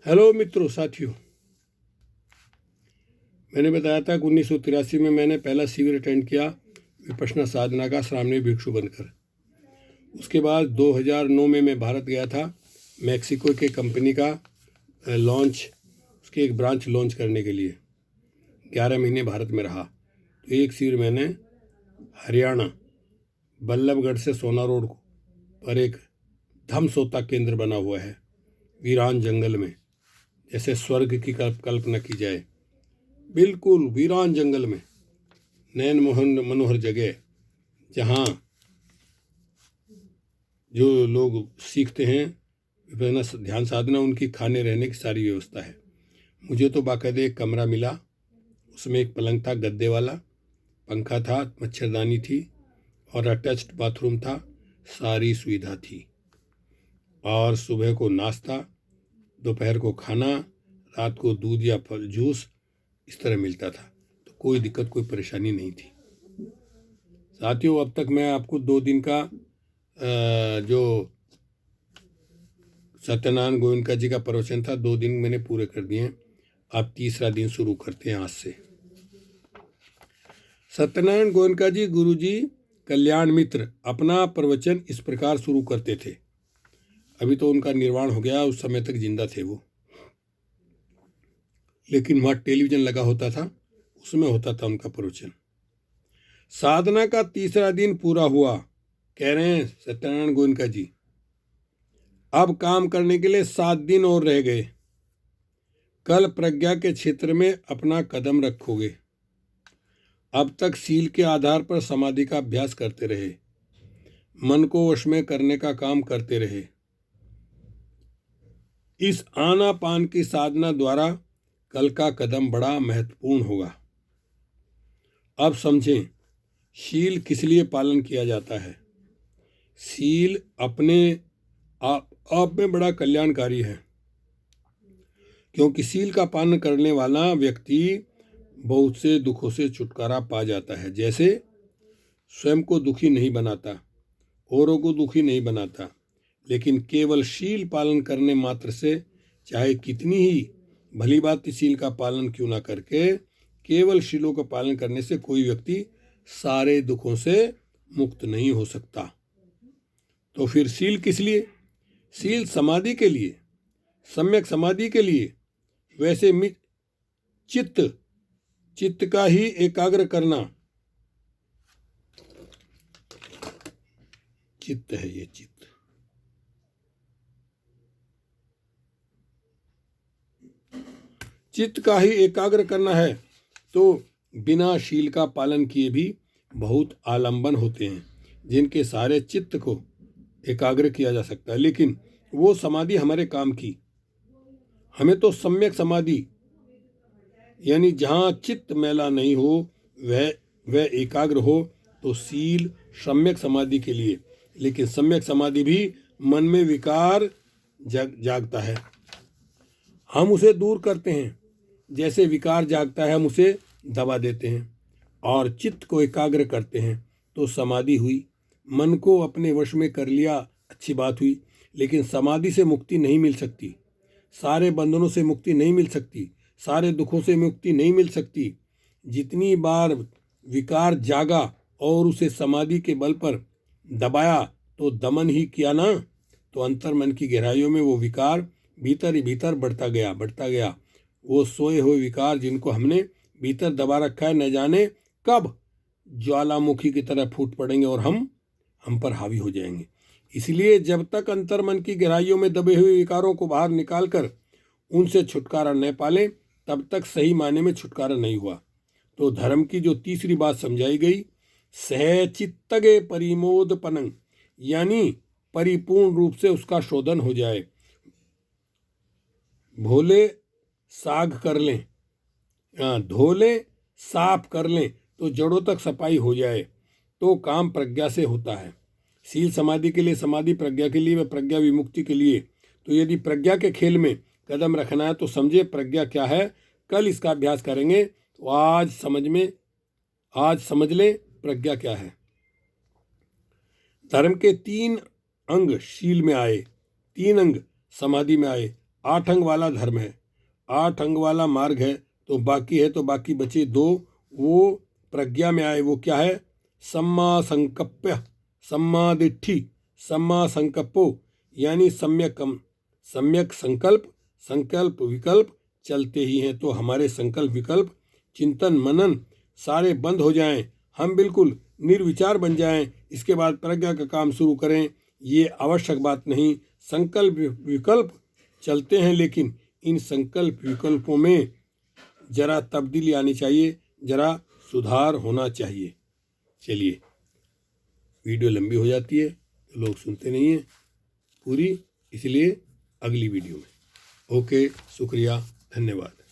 Hello मित्रों, साथियों। मैंने बताया था कि 1983 में मैंने पहला शिविर अटेंड किया विपश्यना साधना का श्रावणी भिक्षु बनकर। उसके बाद 2009 में मैं भारत गया था मैक्सिको के कंपनी का लॉन्च, उसके एक ब्रांच लॉन्च करने के लिए। 11 महीने भारत में रहा। तो एक शिविर मैंने हरियाणा बल्लभगढ़ से सोना रोड पर एक धम्मसोता केंद्र बना हुआ है वीरान जंगल में, जैसे स्वर्ग की कल्पना की जाए। बिल्कुल वीरान जंगल में नयन मोहन मनोहर जगह, जहाँ जो लोग सीखते हैं विपश्यना ध्यान साधना, उनकी खाने रहने की सारी व्यवस्था है। मुझे तो बाकायदे एक कमरा मिला, उसमें एक पलंग था गद्दे वाला, पंखा था, मच्छरदानी थी और अटैच्ड बाथरूम था। सारी सुविधा थी। और सुबह को नाश्ता, दोपहर को खाना, रात को दूध या फल जूस इस तरह मिलता था। तो कोई दिक्कत, कोई परेशानी नहीं थी। साथियों, अब तक मैं आपको 2 दिन का जो सत्यनारायण गोयनका जी का प्रवचन था, 2 दिन मैंने पूरे कर दिए हैं। आप तीसरा दिन शुरू करते हैं आज से। सत्यनारायण गोयनका जी गुरु जी कल्याण मित्र अपना प्रवचन इस प्रकार शुरू करते थे। अभी तो उनका निर्वाण हो गया, उस समय तक जिंदा थे वो, लेकिन वहाँ टेलीविजन लगा होता था, उसमें होता था उनका प्रवचन। साधना का तीसरा दिन पूरा हुआ, कह रहे हैं सत्यनारायण गोयनका जी। अब काम करने के लिए 7 दिन और रह गए। कल प्रज्ञा के क्षेत्र में अपना कदम रखोगे। अब तक सील के आधार पर समाधि का अभ्यास करते रहे, मन को वश में करने का काम करते रहे। इस आनापान की साधना द्वारा कल का कदम बड़ा महत्वपूर्ण होगा। अब समझें, शील किस लिए पालन किया जाता है। शील अपने आप में बड़ा कल्याणकारी है, क्योंकि शील का पालन करने वाला व्यक्ति बहुत से दुखों से छुटकारा पा जाता है। जैसे स्वयं को दुखी नहीं बनाता, औरों को दुखी नहीं बनाता, लेकिन केवल शील पालन करने मात्र से, चाहे कितनी ही भली बात शील का पालन क्यों ना करके, केवल शीलों का पालन करने से कोई व्यक्ति सारे दुखों से मुक्त नहीं हो सकता। तो फिर शील किस लिए? शील समाधि के लिए, सम्यक समाधि के लिए। वैसे चित्त का ही एकाग्र करना, चित्त है ये, चित्त का ही एकाग्र करना है। तो बिना शील का पालन किए भी बहुत आलंबन होते हैं, जिनके सारे चित्त को एकाग्र किया जा सकता है, लेकिन वो समाधि हमारे काम की। हमें तो सम्यक समाधि, यानी जहाँ चित्त मैला नहीं हो, वह एकाग्र हो, तो शील सम्यक समाधि के लिए। लेकिन सम्यक समाधि भी मन में विकार जागता है, हम उसे दूर करते हैं। जैसे विकार जागता है, हम उसे दबा देते हैं और चित्त को एकाग्र करते हैं, तो समाधि हुई। मन को अपने वश में कर लिया, अच्छी बात हुई, लेकिन समाधि से मुक्ति नहीं मिल सकती, सारे बंधनों से मुक्ति नहीं मिल सकती, सारे दुखों से मुक्ति नहीं मिल सकती। जितनी बार विकार जागा और उसे समाधि के बल पर दबाया, तो दमन ही किया ना, तो अंतर मन की गहराइयों में वो विकार भीतर ही भीतर बढ़ता गया। वो सोए हुए विकार जिनको हमने भीतर दबा रखा है, न जाने कब ज्वालामुखी की तरह फूट पड़ेंगे और हम पर हावी हो जाएंगे। इसलिए जब तक अंतर मन की गहराइयों में दबे हुए विकारों को बाहर निकालकर उनसे छुटकारा न पाले, तब तक सही मायने में छुटकारा नहीं हुआ। तो धर्म की जो तीसरी बात समझाई गई, सहचित्तगे परिमोदपनं, यानी परिपूर्ण रूप से उसका शोधन हो जाए। भोले साग कर लें, धो लें, साफ कर लें, तो जड़ों तक सफाई हो जाए। तो काम प्रज्ञा से होता है। शील समाधि के लिए, समाधि प्रज्ञा के लिए, व प्रज्ञा विमुक्ति के लिए। तो यदि प्रज्ञा के खेल में कदम रखना है, तो समझे प्रज्ञा क्या है। कल इसका अभ्यास करेंगे, तो आज समझ लें प्रज्ञा क्या है। धर्म के 3 अंग शील में आए, 3 अंग समाधि में आए, 8 अंग वाला धर्म है, 8 अंग वाला मार्ग है, तो बाकी बचे 2, वो प्रज्ञा में आए। वो क्या है? सम्मा संकप्य, सम्मा दिट्ठी, सम्मा संकप्पो, यानी सम्यक संकल्प, संकल्प विकल्प चलते ही हैं। तो हमारे संकल्प विकल्प चिंतन मनन सारे बंद हो जाएं, हम बिल्कुल निर्विचार बन जाएं, इसके बाद प्रज्ञा का काम शुरू करें, ये आवश्यक बात नहीं। संकल्प विकल्प चलते हैं, लेकिन इन संकल्प विकल्पों में जरा तब्दीली आनी चाहिए, जरा सुधार होना चाहिए। चलिए, वीडियो लंबी हो जाती है तो लोग सुनते नहीं हैं पूरी, इसलिए अगली वीडियो में। ओके, शुक्रिया, धन्यवाद।